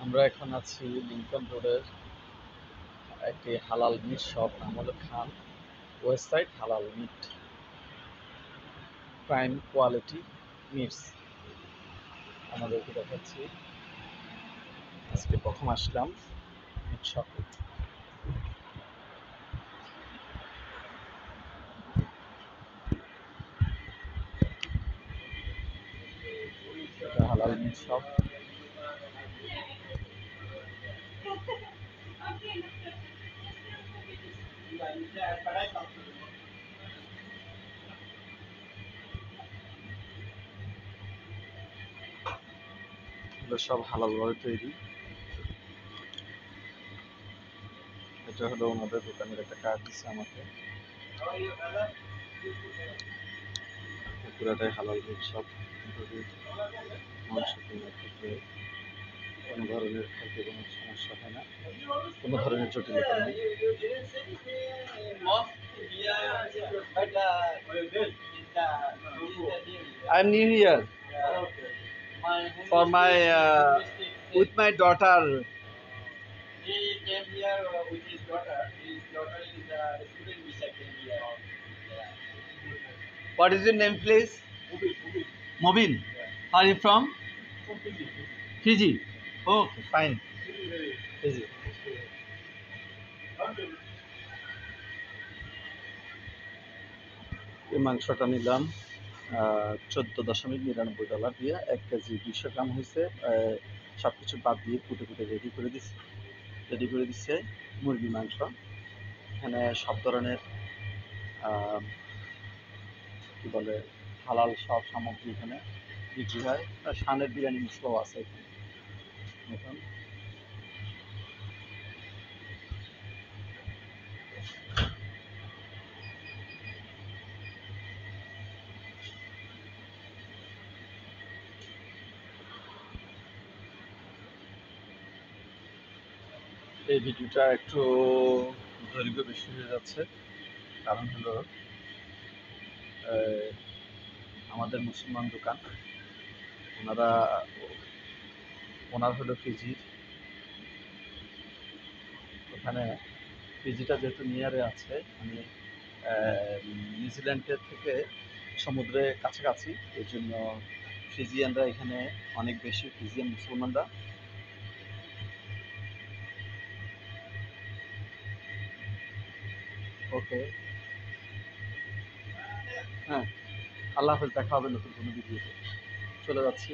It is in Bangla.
আমরা এখন আছি লিংকন রোডের একটি হালাল মিট শপ, নাম হলো খান ওয়েস্ট সাইড হালাল মিট, প্রাইম কোয়ালিটি মিটস আমাদেরকে দেখাচ্ছি। আজকে প্রথম আসলাম মিট শপে। হালাল মিট শপ। এগুলো সব হালালভাবে তৈরি। এটা হলো ওনাদের দোকানের একটা কার্ড দিচ্ছে আমাকে। পুরাটাই হালাল মিট শপ। মাংস কেনার ক্ষেত্রে কোনো ধরনের খেতে কোনো সমস্যা হয় না, কোনো ধরনের জটিলতা নেই। I'm new here for my with my daughter. He came here with his daughter. His daughter is a student visa came here. Yeah. What is your name, please? Mobin. Are you from? From Fiji. Fiji. Okay, fine. Fiji. এই মাংসটা নিলাম $14.99 দিয়ে। 1 কেজি 200 গ্রাম হয়েছে। সব কিছু বাদ দিয়ে কুটে কুটে রেডি করে দিচ্ছে মুরগি মাংস। এখানে সব ধরনের কি বলে হালাল সব সামগ্রী এখানে বিক্রি হয়। শানের বিরিয়ানি মশলাও আছে এখানে। এখন এই ভিডিওটা একটু দৈর্ঘ্য বেশি হয়ে যাচ্ছে, কারণ হলো আমাদের মুসলমান দোকান, ওনার হলো ফিজির। ওখানে ফিজিটা যেহেতু নিয়ারে আছে, মানে নিউজিল্যান্ডের থেকে সমুদ্রে কাছাকাছি, এই জন্য ফিজিয়ানরা এখানে অনেক বেশি, ফিজিয়ান মুসলমানরা। ওকে, হ্যাঁ, আল্লাহ হাফেজ, দেখা হবে নতুন কোনো ভিডিওতে। চলে যাচ্ছি।